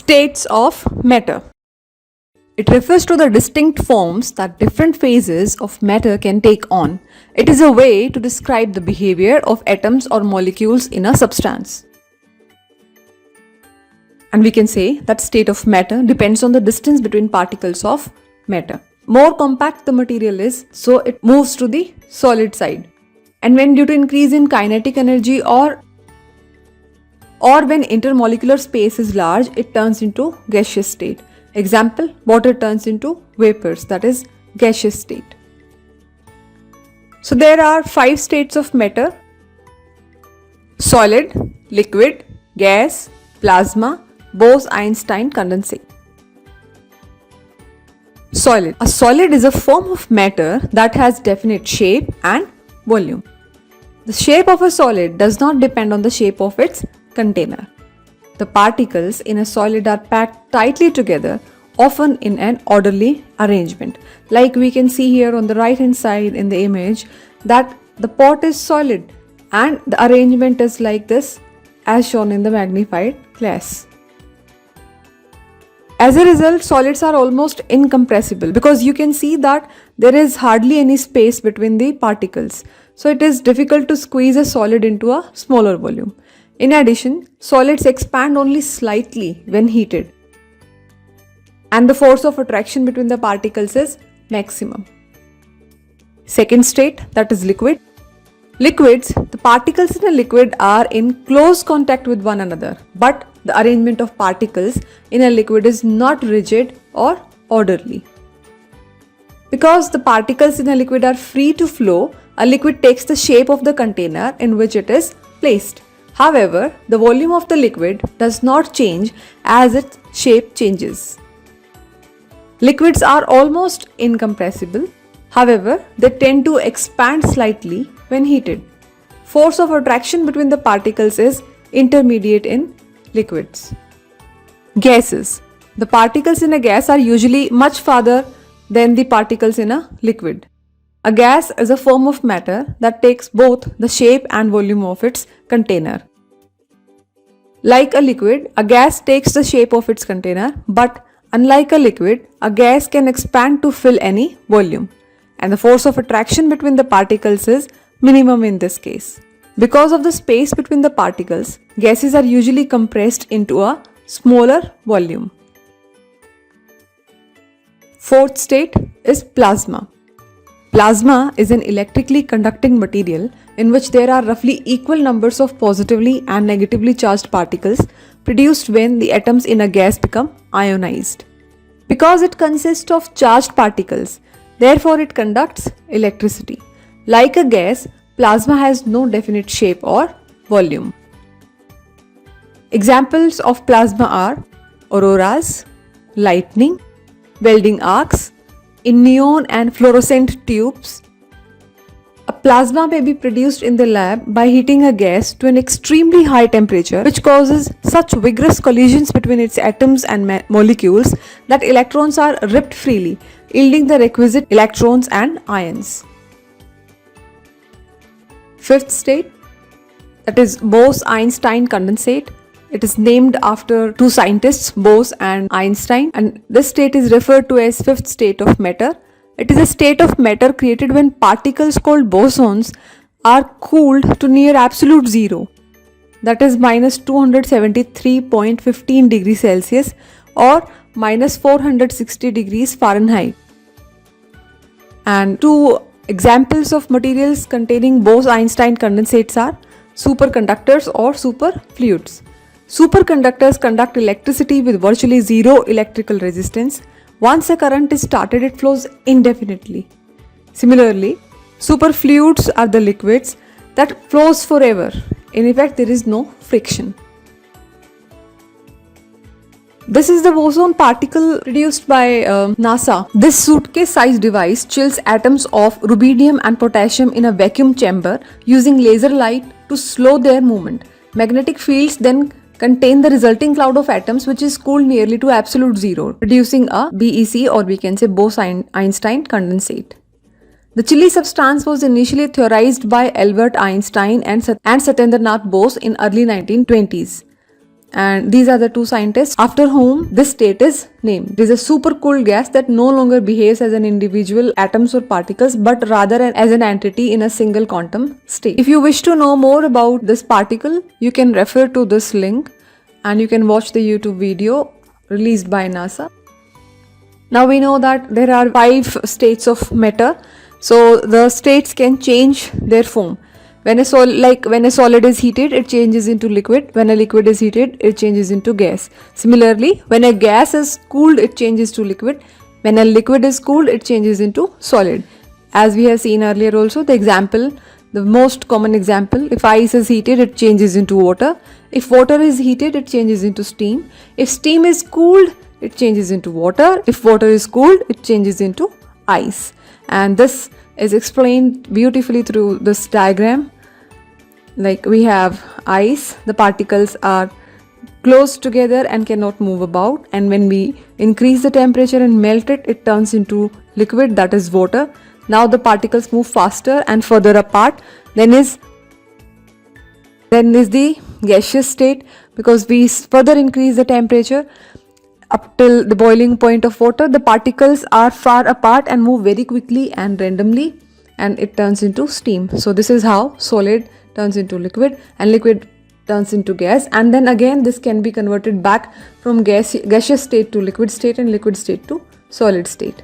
States of matter. It refers to the distinct forms that different phases of matter can take on. It is a way to describe the behavior of atoms or molecules in a substance. And we can say that state of matter depends on the distance between particles of matter. More compact the material is, so it moves to the solid side. And when due to increase in kinetic energy or when intermolecular space is large, it turns into gaseous state. Example, water turns into vapors, that is gaseous state. So there are 5 states of matter: solid, liquid, gas, plasma, Bose-Einstein condensate. Solid. A solid is a form of matter that has definite shape and volume. The shape of a solid does not depend on the shape of its container. The particles in a solid are packed tightly together, often in an orderly arrangement. Like we can see here on the right hand side in the image that the pot is solid and the arrangement is like this as shown in the magnified glass. As a result, solids are almost incompressible because you can see that there is hardly any space between the particles. So it is difficult to squeeze a solid into a smaller volume. In addition, solids expand only slightly when heated, and the force of attraction between the particles is maximum. Second state, that is liquid. Liquids, the particles in a liquid are in close contact with one another, but the arrangement of particles in a liquid is not rigid or orderly. Because the particles in a liquid are free to flow, a liquid takes the shape of the container in which it is placed. However, the volume of the liquid does not change as its shape changes. Liquids are almost incompressible. However, they tend to expand slightly when heated. Force of attraction between the particles is intermediate in liquids. Gases. The particles in a gas are usually much farther than the particles in a liquid. A gas is a form of matter that takes both the shape and volume of its container. Like a liquid, a gas takes the shape of its container, but unlike a liquid, a gas can expand to fill any volume, and the force of attraction between the particles is minimum in this case. Because of the space between the particles, gases are usually compressed into a smaller volume. Fourth state is plasma. Plasma is an electrically conducting material in which there are roughly equal numbers of positively and negatively charged particles produced when the atoms in a gas become ionized. Because it consists of charged particles, therefore it conducts electricity. Like a gas, plasma has no definite shape or volume. Examples of plasma are auroras, lightning, welding arcs, in neon and fluorescent tubes. A plasma may be produced in the lab by heating a gas to an extremely high temperature, which causes such vigorous collisions between its atoms and molecules that electrons are ripped freely, yielding the requisite electrons and ions. Fifth state, that is Bose-Einstein condensate. It is named after two scientists, Bose and Einstein, and this state is referred to as fifth state of matter. It is a state of matter created when particles called bosons are cooled to near absolute zero, that is minus 273.15 degrees Celsius or minus 460 degrees Fahrenheit. And two examples of materials containing Bose-Einstein condensates are superconductors or superfluids. Superconductors conduct electricity with virtually zero electrical resistance. Once a current is started, it flows indefinitely. Similarly, superfluids are the liquids that flows forever. In effect, there is no friction. This is the boson particle produced by NASA. This suitcase-sized device chills atoms of rubidium and potassium in a vacuum chamber using laser light to slow their movement. Magnetic fields then contain the resulting cloud of atoms, which is cooled nearly to absolute zero, producing a BEC, or we can say Bose-Einstein condensate. The chilly substance was initially theorized by Albert Einstein and Satyendranath Bose in early 1920s. and these are the two scientists after whom this state is named. It is a supercooled gas that no longer behaves as an individual atoms or particles but rather as an entity in a single quantum state. If you wish to know more about this particle, you can refer to this link and you can watch the YouTube video released by NASA. Now we know that there are 5 states of matter, so the states can change their form. When a solid is heated, it changes into liquid. When a liquid is heated, it changes into gas. Similarly, when a gas is cooled, it changes to liquid. When a liquid is cooled, it changes into solid. As we have seen earlier also, the most common example, if ice is heated, it changes into water. If water is heated, it changes into steam. If steam is cooled, it changes into water. If water is cooled, it changes into ice. And this is explained beautifully through this diagram. Like we have ice, the particles are close together and cannot move about, and when we increase the temperature and melt it, it turns into liquid, that is water. Now the particles move faster and further apart. Then is the gaseous state, because we further increase the temperature up till the boiling point of water. The particles are far apart and move very quickly and randomly, and it turns into steam. So this is how solid turns into liquid and liquid turns into gas, and then again this can be converted back from gaseous state to liquid state and liquid state to solid state.